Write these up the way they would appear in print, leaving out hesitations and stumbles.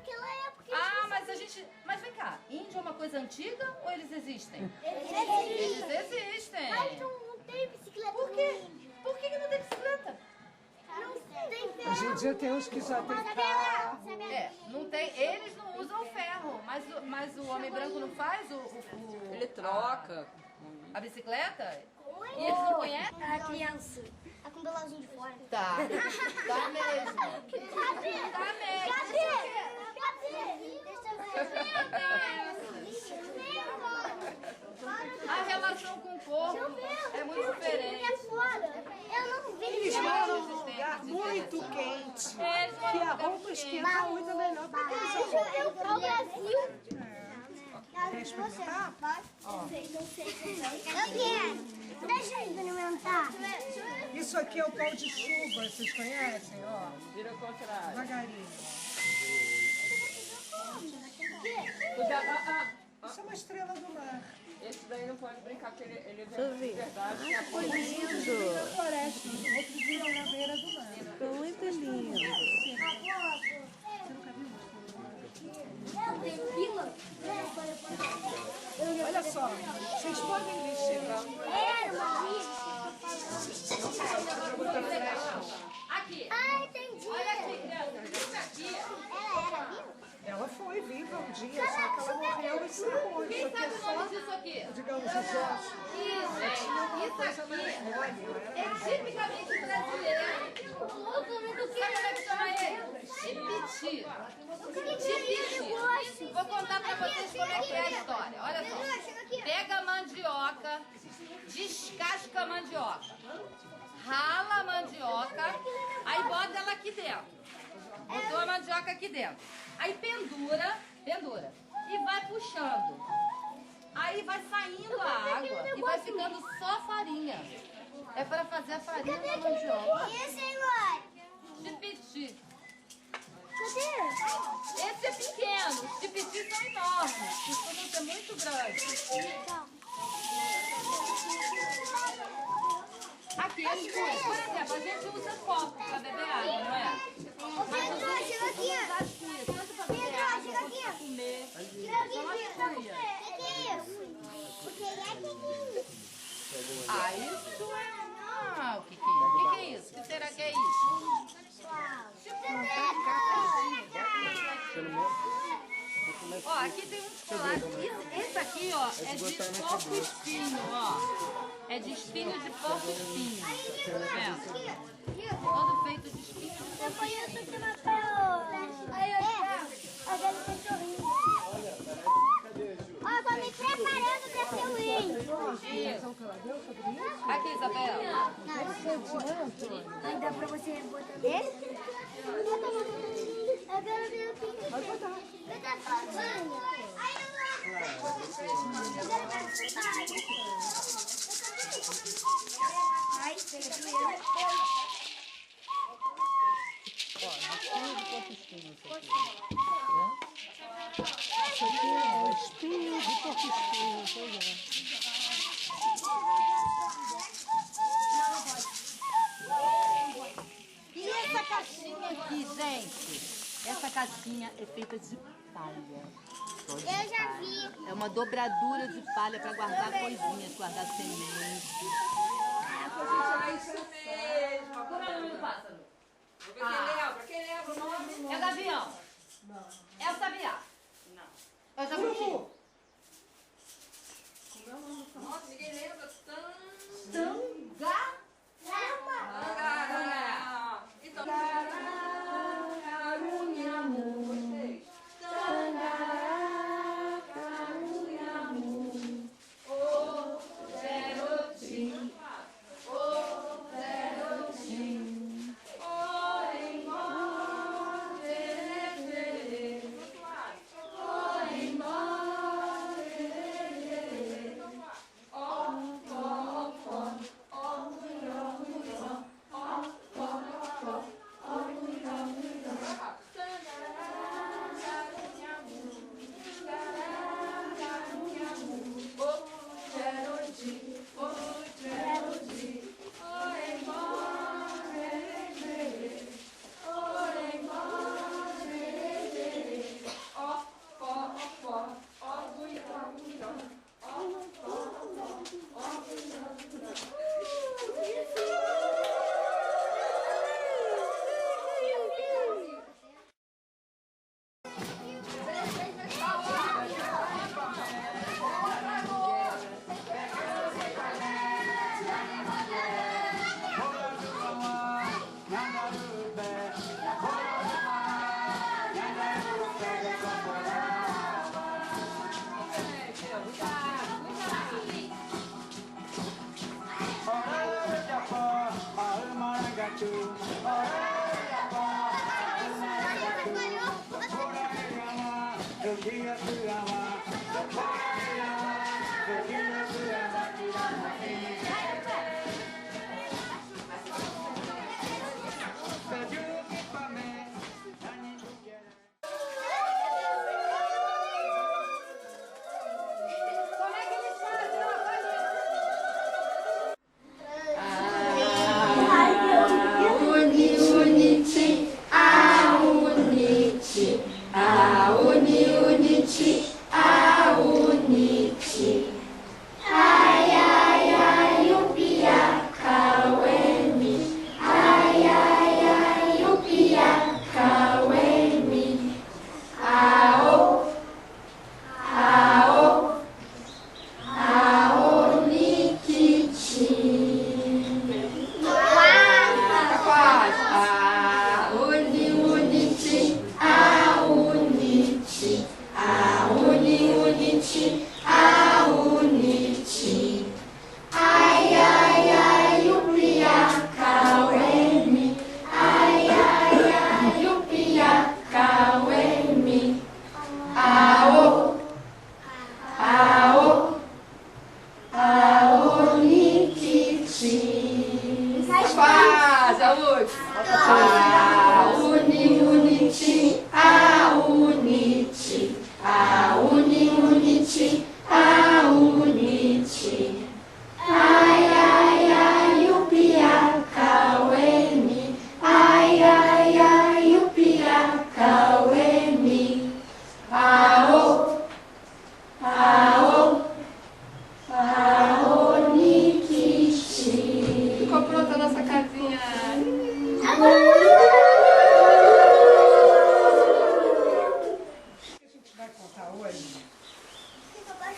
naquela época. Ah, mas a gente... Mas vem cá, índio é uma coisa antiga ou eles existem? Eles existem. Mas não tem bicicleta. Por quê? Por que não tem bicicleta? Não tem ferro. Hoje em dia tem uns que já tem carro. Não tem, eles não usam ferro, mas o homem branco não faz Ele troca. a bicicleta? E eles não conhecem? A criança. Tá com o belãozinho de fora. Tá, tá mesmo. Cadê? Tá mesmo. Cadê? Deixa eu ver. A relação com o corpo é muito diferente. É fora. Eu não vi. Eles moram num lugar muito quente. Que a roupa esquenta muito melhor para aqueles Deixa eu ver o Brasil. Quer experimentar? Não sei. Eu quero. Deixa eu experimentar. Isso aqui é o pão de chuva, vocês conhecem? Ó, Vira ao contrário. devagarinho. Isso é uma estrela do mar. Esse daí não pode brincar, porque ele Deixa eu ver. verdade. Ah, foi lindo. Na floresta, outros viram na beira do mar. Ficou muito lindo. Olha só, vocês podem mexer. Aqui. Ah, entendi. Olha aqui, criança. Isso aqui. Ela era viva? Ela foi viva um dia, só que ela morreu e se morreu. Quem sabe o nome disso aqui? Digamos, os ossos. Isso aqui é tipicamente brasileiro. Sabe como é que chama ele? Chipiti. Chipiti. Vou contar pra vocês como é que é a história. Olha só. Pega a mandioca, descasca a mandioca, rala a mandioca, aí bota ela aqui dentro. Botou a mandioca aqui dentro. Aí pendura, e vai puxando. Aí vai saindo a água e vai ficando só farinha. É para fazer a farinha da mandioca. E esse aí, Chipiti. cadê? Esse é pequeno, os chipitis são enormes, costumam ser muito grandes. Aqui, por exemplo, a gente usa copo para beber água, não é? Mas os outros chega aqui. usam as cuias, tanto para beber água quanto para comer. São as cuias. O que é isso? O que é isso? Ah, isso é... Ah, o que é isso? O que é isso? O que será que é isso? Ó, aqui tem um chocolate. Esse aqui, ó, é de porco espinho, ó. É de espinho de porco espinho. Tá vendo? Todo feito de espinho de porco. Eu conheço aqui na tela. Aí eu agora eu tô sorrindo. Ó, eu tô me preparando pra ser o índio. Aqui, Isabela. Aí dá pra você botar nele? Agora eu tenho que... Vai botar. Vai dar sozinha. Aí eu não... Agora eu quero sentar. Ai, pega primeiro. Isso aqui é o espinho de porco espinho, pois é. E essa caixinha aqui, gente? Essa caixinha é feita de palha. Eu já vi. É uma dobradura de palha para guardar coisinhas, guardar sementes. Ah, isso mesmo. Como é o nome do pássaro? Vou ver quem lembra o nome. É gavião. Não. É o sabiá. Não. É o jabuti. Nossa, ninguém lembra. Tanga. Então, Faz a última. A uni, uniti, a uniti, a uni, uniti, a uniti. Ai, ai, ai, o piacauemi. Ai, ai, ai, o piacauemi. Aô, aô, aô, nikiti. Ficou pronta a nossa casinha.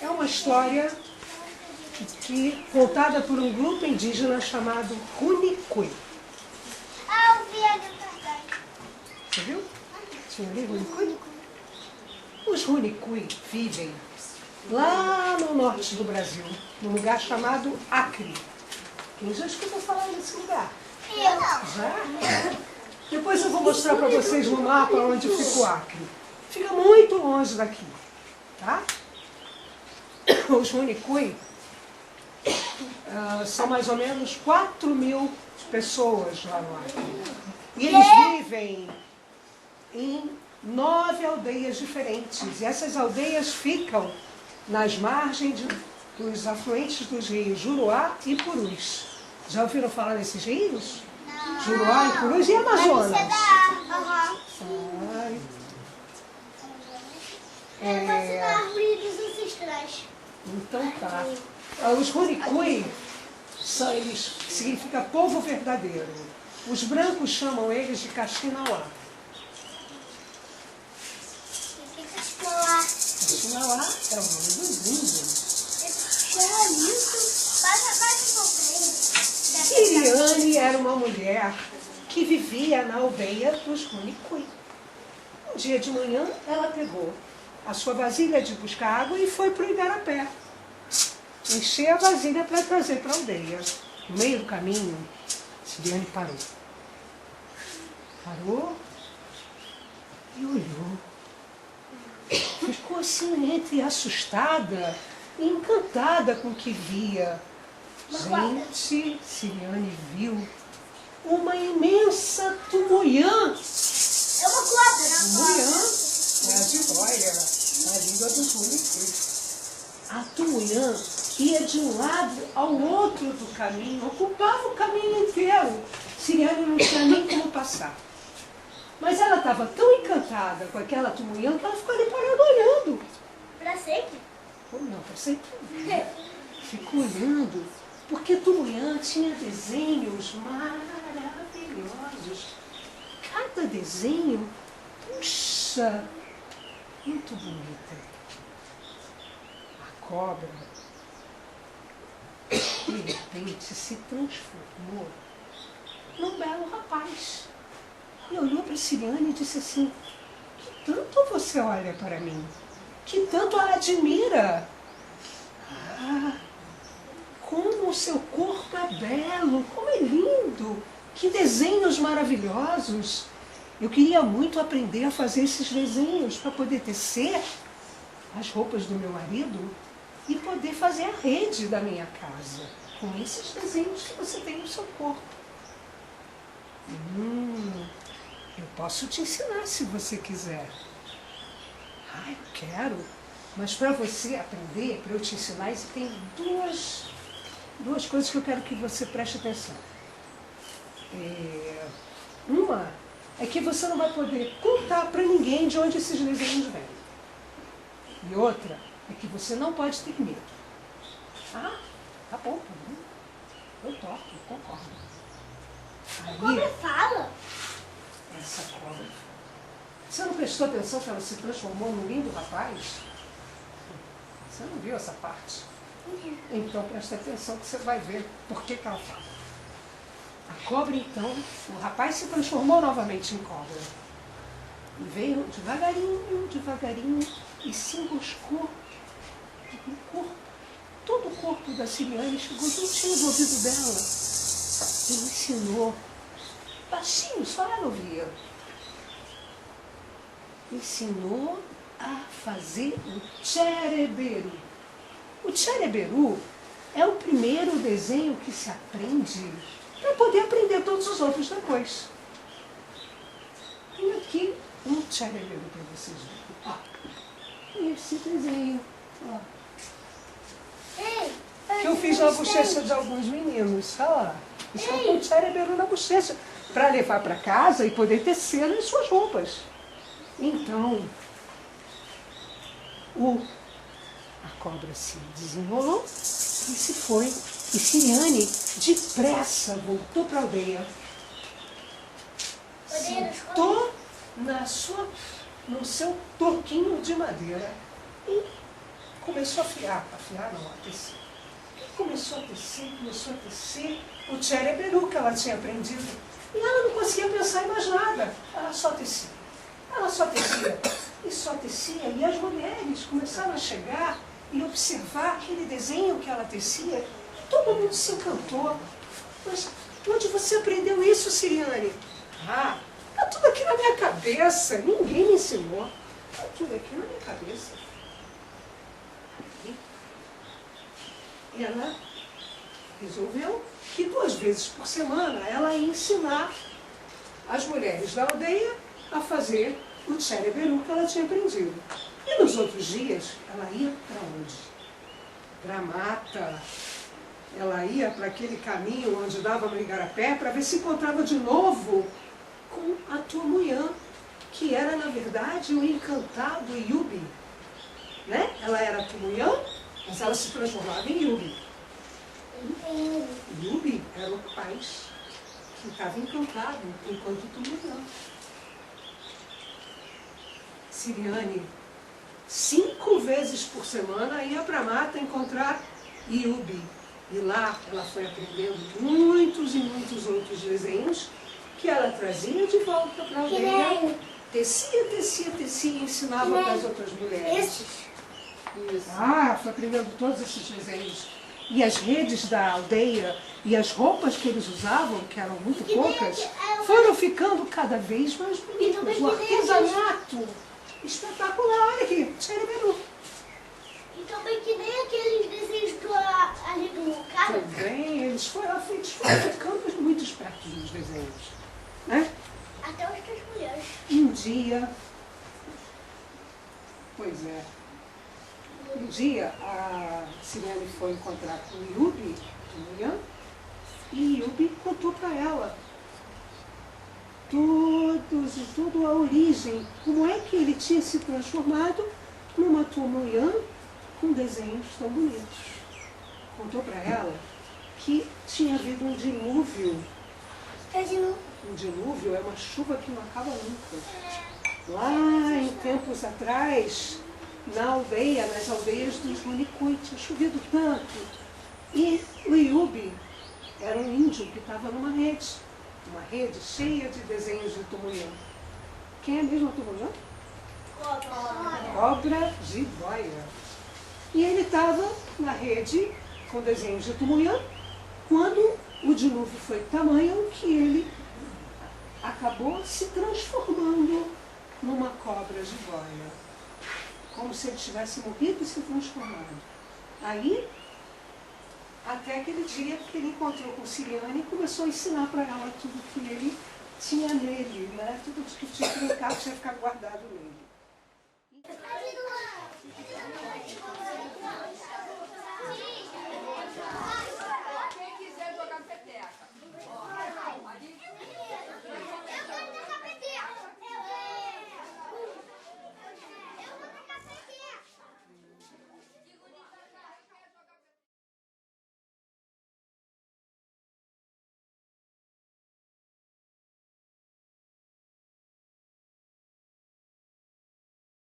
É uma história contada por um grupo indígena chamado Runicui. Ah, o Viado também. Você viu? Tinha ali Runicui? Os Runicui vivem lá no norte do Brasil, num lugar chamado Acre. Quem já escutou falar desse lugar? Eu. Já? Depois eu vou mostrar para vocês no mapa onde fica o Acre. Fica muito longe daqui, tá? Os Runicui são mais ou menos 4.000 pessoas lá no Acre. E eles vivem em 9 aldeias diferentes. E essas aldeias ficam nas margens dos afluentes dos rios Juruá e Purus. Já ouviram falar desses rios? Não. Juruá e Purus e Amazonas. Aham. Ai, Eu vou ensinar a árvore dos ancestrais. então tá. Os Runicui, eles significa povo verdadeiro. Os brancos chamam eles de Caxinauá. Caxinauá é o nome dos índios. Iriane era uma mulher que vivia na aldeia dos Runicui. Um dia de manhã, ela pegou a sua vasilha de buscar água e foi para o Igarapé. Encher a vasilha para trazer para a aldeia. No meio do caminho, Iriane parou. Parou e olhou. Ficou assim entre assustada e encantada com o que via. Gente, Siriane viu uma imensa tumuiã. É uma cobra. Tumuiã é a jiboia, a língua dos Runicui. A tumuiã ia de um lado ao outro do caminho, ocupava o caminho inteiro. Siriane não tinha nem como passar. Mas ela estava tão encantada com aquela tumuiã que ela ficou ali parada olhando. Pra sempre? Não, para sempre. Ficou olhando, porque Tumuiã tinha desenhos maravilhosos. Cada desenho, puxa, muito bonita. A cobra, de repente, se transformou num belo rapaz. E olhou para Siriane e disse assim: que tanto você olha para mim? Que tanto a admira? Ah, como o seu corpo é belo, como é lindo! Que desenhos maravilhosos! Eu queria muito aprender a fazer esses desenhos para poder tecer as roupas do meu marido e poder fazer a rede da minha casa com esses desenhos que você tem no seu corpo. Eu posso te ensinar se você quiser. Eu quero. Mas para você aprender, para eu te ensinar, tem duas coisas que eu quero que você preste atenção. Uma é que você não vai poder contar para ninguém de onde esses desenhos vêm. E outra é que você não pode ter medo. Tá bom, eu topo, eu concordo. Cobra fala. Essa cobra. Você não prestou atenção que ela se transformou num lindo rapaz? Você não viu essa parte? Então presta atenção que você vai ver por que ela fala. A cobra, então, o rapaz se transformou novamente em cobra. E veio devagarinho, devagarinho, e se enroscou no corpo. Todo o corpo da Siriane chegou juntinho do ouvido dela. E ensinou, baixinho, só ela ouvia. Ensinou a fazer o tchereberu. O tchereberu é o primeiro desenho que se aprende para poder aprender todos os outros depois. Tem aqui um tchereberu para vocês verem. Esse desenho. Que eu fiz na bochecha de alguns meninos. Estão com o tchereberu na bochecha para levar para casa e poder tecer as suas roupas. Então, a cobra se desenrolou e se foi. E Siriane, depressa, voltou para a aldeia. Sentou no seu toquinho de madeira e começou a tecer. E começou a tecer o tchereberu que ela tinha aprendido. E ela não conseguia pensar em mais nada. Ela só tecia. E só tecia. E as mulheres começaram a chegar e observar aquele desenho que ela tecia. Todo mundo se encantou. Mas onde você aprendeu isso, Siriane? Está tudo aqui na minha cabeça. Ninguém me ensinou. Está tudo aqui na minha cabeça. E ela resolveu que 2 vezes por semana ela ia ensinar as mulheres da aldeia a fazer o tchereberu que ela tinha aprendido. E nos outros dias, ela ia para onde? Para a mata. Ela ia para aquele caminho onde dava no igarapé para ver se encontrava de novo com a Tumuyã, que era, na verdade, o encantado Yubi. Né? Ela era Tumuyã, mas ela se transformava em Yubi. Yubi era o rapaz que estava encantado enquanto Tumuyã. Siriane, 5 vezes por semana, ia para a mata encontrar Yubi. E lá ela foi aprendendo muitos e muitos outros desenhos que ela trazia de volta para a aldeia. Tecia e ensinava para as outras mulheres. Foi aprendendo todos esses desenhos. E as redes da aldeia e as roupas que eles usavam, que eram muito poucas, foram ficando cada vez mais bonitas. O artesanato espetacular. Olha aqui, tchereberu. E também que nem aqueles desenhos ali do carro. Também, eles foram ficando muito espertos dos desenhos. Né? Até os das mulheres. Um dia, a Siriane foi encontrar com Yubi, e Yubi contou para ela toda a origem, como é que ele tinha se transformado numa Tumuyã com desenhos tão bonitos. Contou para ela que tinha havido um dilúvio. Um dilúvio é uma chuva que não acaba nunca. Lá em tempos atrás, nas aldeias dos Runicuit, tinha chovido tanto. E o Yubi era um índio que estava numa rede cheia de desenhos de Tumuyã. Quem é mesmo a Tumuyã? Cobra jiboia. E ele estava na rede com desenhos de Tumuyã quando o dilúvio foi tamanho que ele acabou se transformando numa cobra jiboia. Como se ele tivesse morrido e se transformado. Aí, até aquele dia que ele encontrou com Siriane e começou a ensinar para ela tudo que ele tinha nele, né? Tudo que tinha que brincar, tinha que ficar guardado nele.